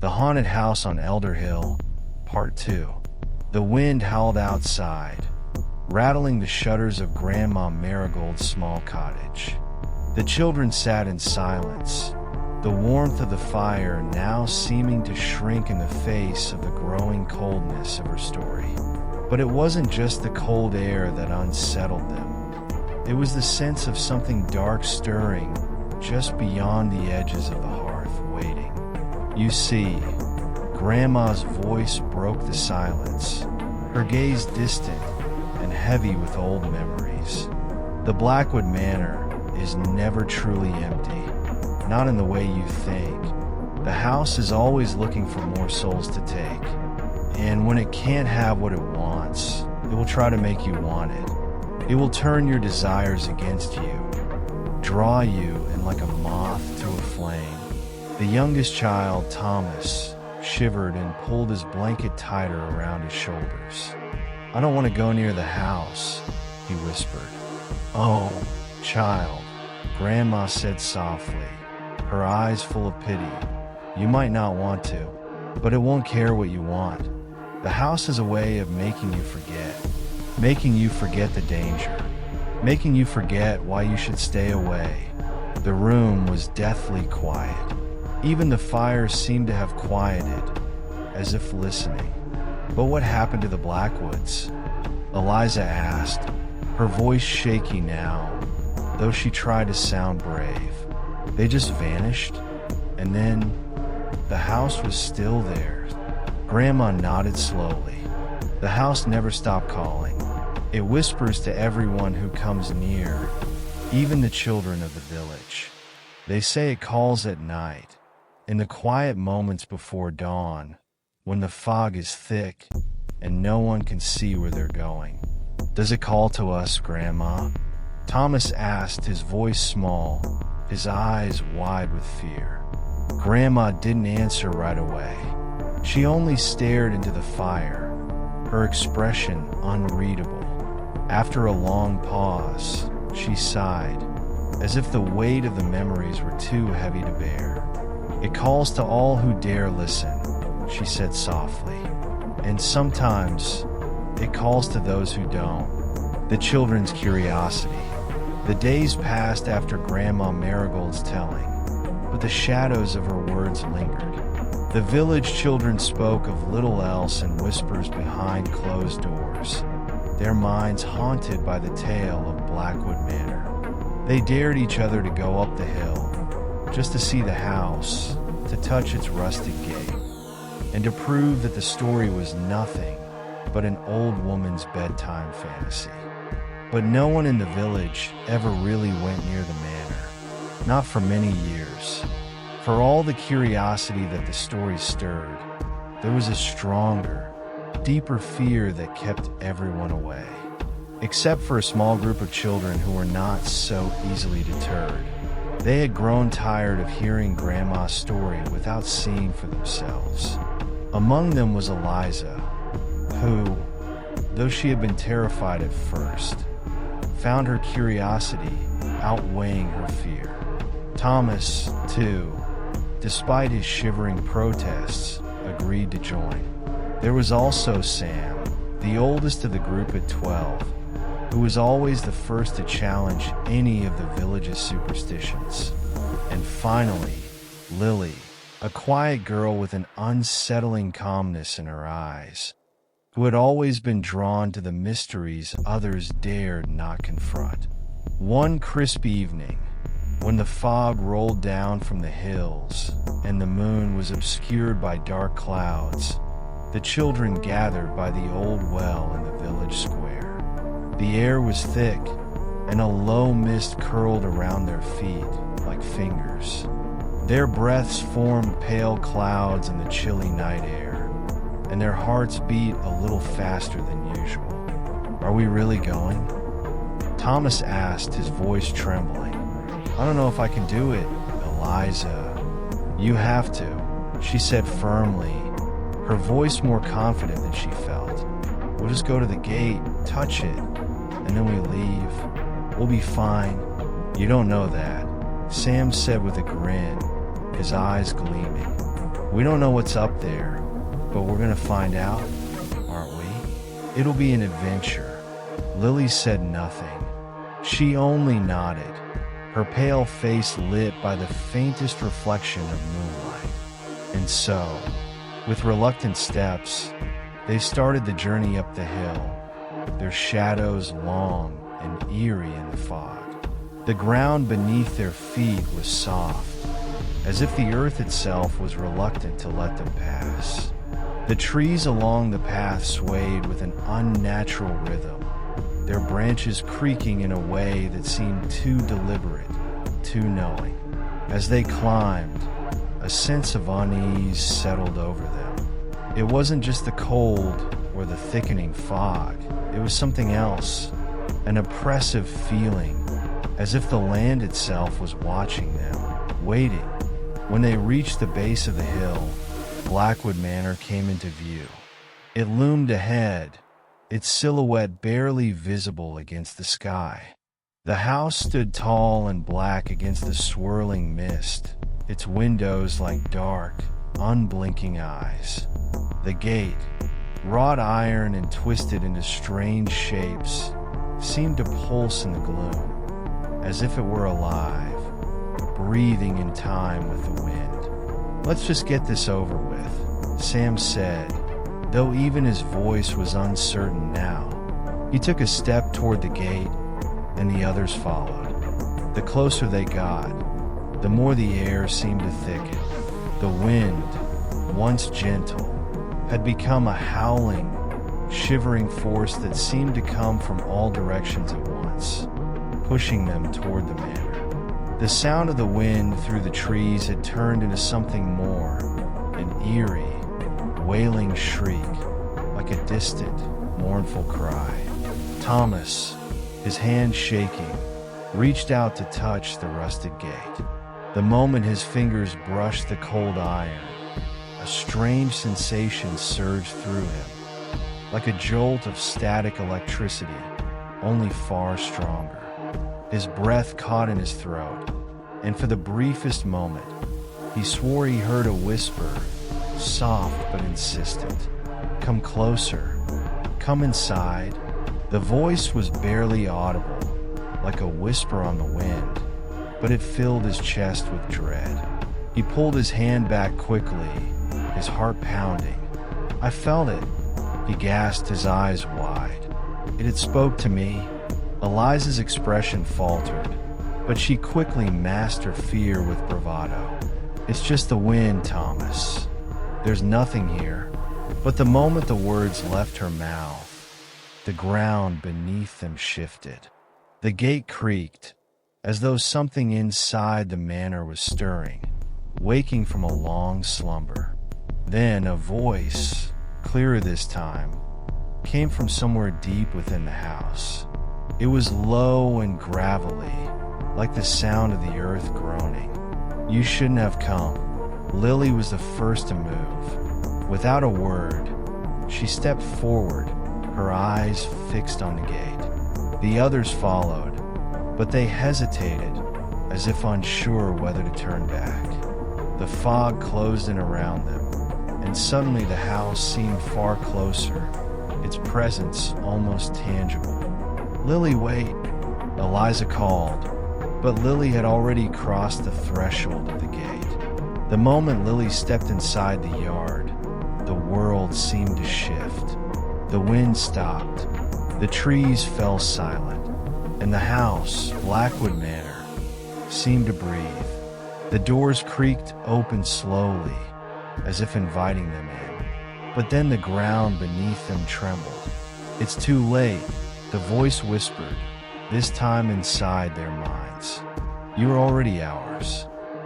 The Haunted House on Elder Hill, Part 2. The wind howled outside, rattling the shutters of Grandma Marigold's small cottage. The children sat in silence, the warmth of the fire now seeming to shrink in the face of the growing coldness of her story. But it wasn't just the cold air that unsettled them. It was the sense of something dark stirring just beyond the edges of the hearth, waiting. You see, Grandma's voice broke the silence, her gaze distant and heavy with old memories. The Blackwood Manor is never truly empty, not in the way you think. The house is always looking for more souls to take, and when it can't have what it wants, it will try to make you want it. It will turn your desires against you, draw you in like a moth to a flame. The youngest child, Thomas, shivered and pulled his blanket tighter around his shoulders. "I don't want to go near the house," he whispered. "Oh, child," Grandma said softly, her eyes full of pity. "You might not want to, but it won't care what you want. The house is a way of making you forget the danger, making you forget why you should stay away." The room was deathly quiet. Even the fire seemed to have quieted, as if listening. "But what happened to the Blackwoods?" Eliza asked, her voice shaky now, though she tried to sound brave. "They just vanished, and then the house was still there." Grandma nodded slowly. "The house never stopped calling. It whispers to everyone who comes near, even the children of the village. They say it calls at night, in the quiet moments before dawn, when the fog is thick and no one can see where they're going." "Does it call to us, Grandma?" Thomas asked, his voice small, his eyes wide with fear. Grandma didn't answer right away. She only stared into the fire, her expression unreadable. After a long pause, she sighed, as if the weight of the memories were too heavy to bear. "It calls to all who dare listen," she said softly. "And sometimes it calls to those who don't." The children's curiosity. The days passed after Grandma Marigold's telling, but the shadows of her words lingered. The village children spoke of little else in whispers behind closed doors, their minds haunted by the tale of Blackwood Manor. They dared each other to go up the hill, just to see the house, to touch its rusted gate, and to prove that the story was nothing but an old woman's bedtime fantasy. But no one in the village ever really went near the manor, not for many years. For all the curiosity that the story stirred, there was a stronger, deeper fear that kept everyone away. Except for a small group of children who were not so easily deterred. They had grown tired of hearing Grandma's story without seeing for themselves. Among them was Eliza, who, though she had been terrified at first, found her curiosity outweighing her fear. Thomas, too, despite his shivering protests, agreed to join. There was also Sam, the oldest of the group at 12, who was always the first to challenge any of the village's superstitions. And finally, Lily, a quiet girl with an unsettling calmness in her eyes, who had always been drawn to the mysteries others dared not confront. One crisp evening, when the fog rolled down from the hills and the moon was obscured by dark clouds, the children gathered by the old well in the village square. The air was thick, and a low mist curled around their feet like fingers. Their breaths formed pale clouds in the chilly night air, and their hearts beat a little faster than usual. "Are we really going?" Thomas asked, his voice trembling. "I don't know if I can do it, Eliza." "You have to," she said firmly, her voice more confident than she felt. "We'll just go to the gate, touch it, and then we leave. We'll be fine." "You don't know that," Sam said with a grin, his eyes gleaming. We don't know what's up there, but we're gonna find out, aren't we? It'll be an adventure." Lily said nothing. She only nodded, her pale face lit by the faintest reflection of moonlight. And so, with reluctant steps, they started the journey up the hill, their shadows long and eerie in the fog. The ground beneath their feet was soft, as if the earth itself was reluctant to let them pass. The trees along the path swayed with an unnatural rhythm, their branches creaking in a way that seemed too deliberate, too knowing. As they climbed, a sense of unease settled over them. It wasn't just the cold or the thickening fog, it was something else, an oppressive feeling, as if the land itself was watching them, waiting. When they reached the base of the hill, Blackwood Manor came into view. It loomed ahead, its silhouette barely visible against the sky. The house stood tall and black against the swirling mist, its windows like dark, unblinking eyes. The gate, wrought iron and twisted into strange shapes, seemed to pulse in the gloom, as if it were alive, breathing in time with the wind. "Let's just get this over with," Sam said, though even his voice was uncertain now. He took a step toward the gate, and the others followed. The closer they got, the more the air seemed to thicken. The wind, once gentle, had become a howling, shivering force that seemed to come from all directions at once, pushing them toward the manor. The sound of the wind through the trees had turned into something more, an eerie, wailing shriek, like a distant, mournful cry. Thomas, his hand shaking, reached out to touch the rusted gate. The moment his fingers brushed the cold iron, a strange sensation surged through him, like a jolt of static electricity, only far stronger. His breath caught in his throat, and for the briefest moment, he swore he heard a whisper, soft but insistent. "Come closer. Come inside." The voice was barely audible, like a whisper on the wind, but it filled his chest with dread. He pulled his hand back quickly, his heart pounding. "I felt it," he gasped, his eyes wide. "It had spoke to me." Eliza's expression faltered, but she quickly masked her fear with bravado. "It's just the wind, Thomas. There's nothing here." But the moment the words left her mouth, the ground beneath them shifted. The gate creaked, as though something inside the manor was stirring, waking from a long slumber. Then a voice, clearer this time, came from somewhere deep within the house. It was low and gravelly, like the sound of the earth groaning. "You shouldn't have come." Lily was the first to move. Without a word, she stepped forward, her eyes fixed on the gate. The others followed, but they hesitated, as if unsure whether to turn back. The fog closed in around them, and suddenly the house seemed far closer, its presence almost tangible. "Lily, wait," Eliza called, but Lily had already crossed the threshold of the gate. The moment Lily stepped inside the yard, the world seemed to shift. The wind stopped, the trees fell silent, and the house, Blackwood Manor, seemed to breathe. The doors creaked open slowly, as if inviting them in. But then the ground beneath them trembled. "It's too late," the voice whispered, this time inside their minds. "You're already ours."